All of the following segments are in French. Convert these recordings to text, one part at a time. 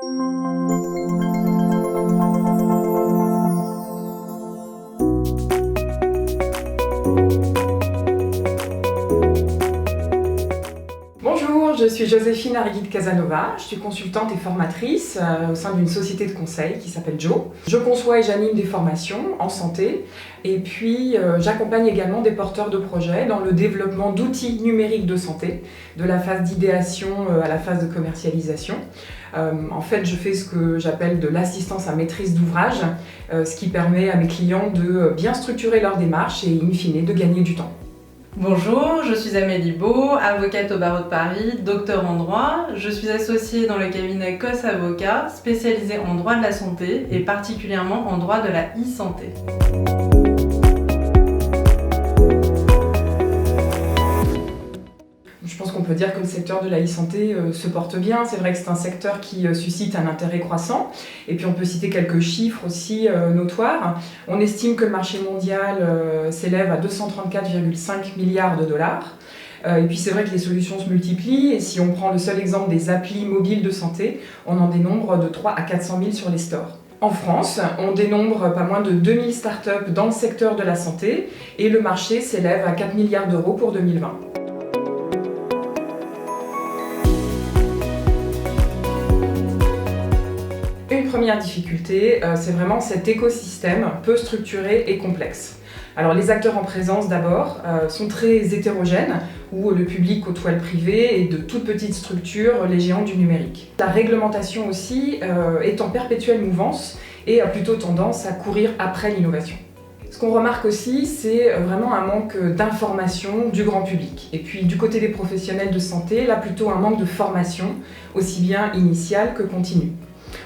Bonjour, je suis Joséphine Arguide Casanova, je suis consultante et formatrice au sein d'une société de conseil qui s'appelle Jo. Je conçois et j'anime des formations en santé et puis j'accompagne également des porteurs de projets dans le développement d'outils numériques de santé, de la phase d'idéation à la phase de commercialisation. En fait, je fais ce que j'appelle de l'assistance à maîtrise d'ouvrage, ce qui permet à mes clients de bien structurer leur démarche et in fine de gagner du temps. Bonjour, je suis Amélie Beau, avocate au barreau de Paris, docteur en droit. Je suis associée dans le cabinet COS Avocat, spécialisé en droit de la santé et particulièrement en droit de la e-santé. Je pense qu'on peut dire que le secteur de la e-santé se porte bien. C'est vrai que c'est un secteur qui suscite un intérêt croissant. Et puis on peut citer quelques chiffres aussi notoires. On estime que le marché mondial s'élève à 234,5 milliards de dollars. Et puis c'est vrai que les solutions se multiplient. Et si on prend le seul exemple des applis mobiles de santé, on en dénombre de 3 à 400 000 sur les stores. En France, on dénombre pas moins de 2000 startups dans le secteur de la santé. Et le marché s'élève à 4 milliards d'euros pour 2020. Une première difficulté, c'est vraiment cet écosystème peu structuré et complexe. Alors les acteurs en présence d'abord sont très hétérogènes, où le public côtoie le privé et de toutes petites structures, les géants du numérique. La réglementation aussi est en perpétuelle mouvance et a plutôt tendance à courir après l'innovation. Ce qu'on remarque aussi, c'est vraiment un manque d'information du grand public. Et puis du côté des professionnels de santé, là plutôt un manque de formation, aussi bien initiale que continue.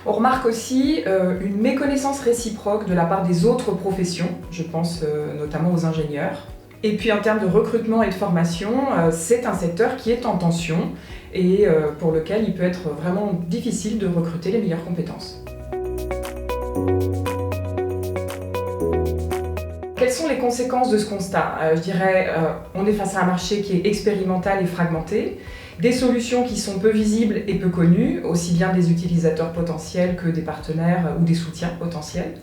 On remarque aussi une méconnaissance réciproque de la part des autres professions, je pense notamment aux ingénieurs. Et puis en termes de recrutement et de formation, c'est un secteur qui est en tension et pour lequel il peut être vraiment difficile de recruter les meilleures compétences. Quelles sont les conséquences de ce constat ? Je dirais, on est face à un marché qui est expérimental et fragmenté, des solutions qui sont peu visibles et peu connues, aussi bien des utilisateurs potentiels que des partenaires ou des soutiens potentiels,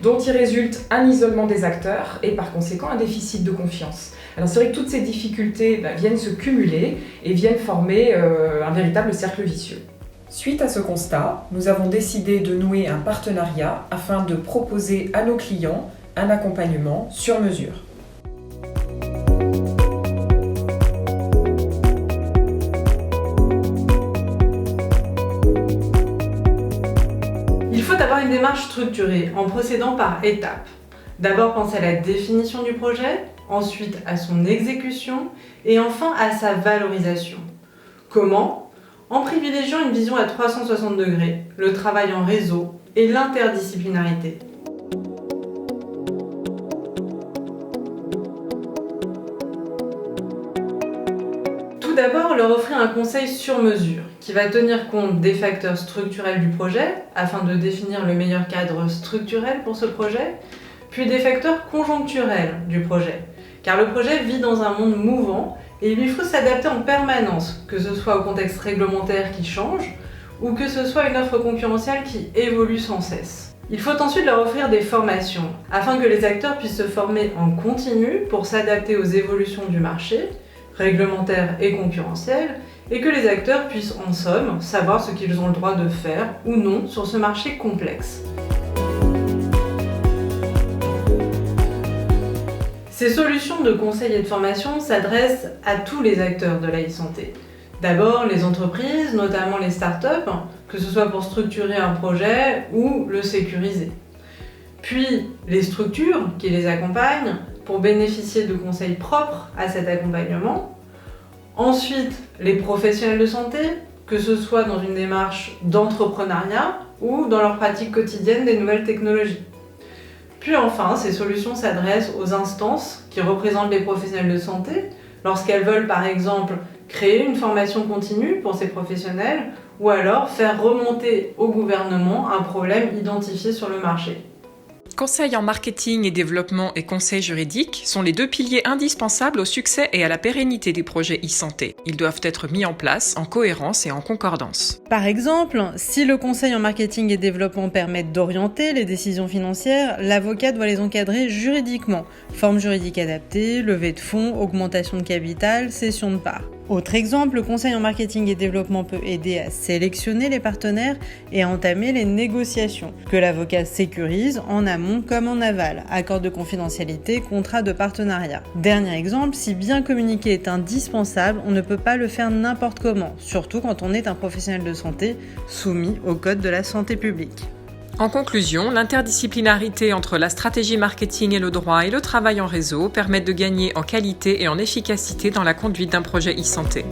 dont il résulte un isolement des acteurs et par conséquent un déficit de confiance. Alors c'est vrai que toutes ces difficultés viennent se cumuler et viennent former un véritable cercle vicieux. Suite à ce constat, nous avons décidé de nouer un partenariat afin de proposer à nos clients un accompagnement sur mesure. Il faut avoir une démarche structurée en procédant par étapes. D'abord penser à la définition du projet, ensuite à son exécution et enfin à sa valorisation. Comment ? En privilégiant une vision à 360 degrés, le travail en réseau et l'interdisciplinarité. Tout d'abord, leur offrir un conseil sur mesure qui va tenir compte des facteurs structurels du projet afin de définir le meilleur cadre structurel pour ce projet, puis des facteurs conjoncturels du projet, car le projet vit dans un monde mouvant et il lui faut s'adapter en permanence, que ce soit au contexte réglementaire qui change ou que ce soit une offre concurrentielle qui évolue sans cesse. Il faut ensuite leur offrir des formations afin que les acteurs puissent se former en continu pour s'adapter aux évolutions du marché, réglementaire et concurrentiel, et que les acteurs puissent en somme savoir ce qu'ils ont le droit de faire ou non sur ce marché complexe. Ces solutions de conseil et de formation s'adressent à tous les acteurs de la e-santé. D'abord les entreprises, notamment les startups, que ce soit pour structurer un projet ou le sécuriser. Puis les structures qui les accompagnent pour bénéficier de conseils propres à cet accompagnement. Ensuite, les professionnels de santé, que ce soit dans une démarche d'entrepreneuriat ou dans leur pratique quotidienne des nouvelles technologies. Puis enfin, ces solutions s'adressent aux instances qui représentent les professionnels de santé lorsqu'elles veulent par exemple créer une formation continue pour ces professionnels ou alors faire remonter au gouvernement un problème identifié sur le marché. Conseil en marketing et développement et conseil juridique sont les deux piliers indispensables au succès et à la pérennité des projets e-santé. Ils doivent être mis en place en cohérence et en concordance. Par exemple, si le conseil en marketing et développement permet d'orienter les décisions financières, l'avocat doit les encadrer juridiquement. Forme juridique adaptée, levée de fonds, augmentation de capital, cession de parts. Autre exemple, le conseil en marketing et développement peut aider à sélectionner les partenaires et à entamer les négociations, que l'avocat sécurise en amont comme en aval, accord de confidentialité, contrat de partenariat. Dernier exemple, si bien communiquer est indispensable, on ne peut pas le faire n'importe comment, surtout quand on est un professionnel de santé soumis au code de la santé publique. En conclusion, l'interdisciplinarité entre la stratégie marketing et le droit et le travail en réseau permettent de gagner en qualité et en efficacité dans la conduite d'un projet e-santé.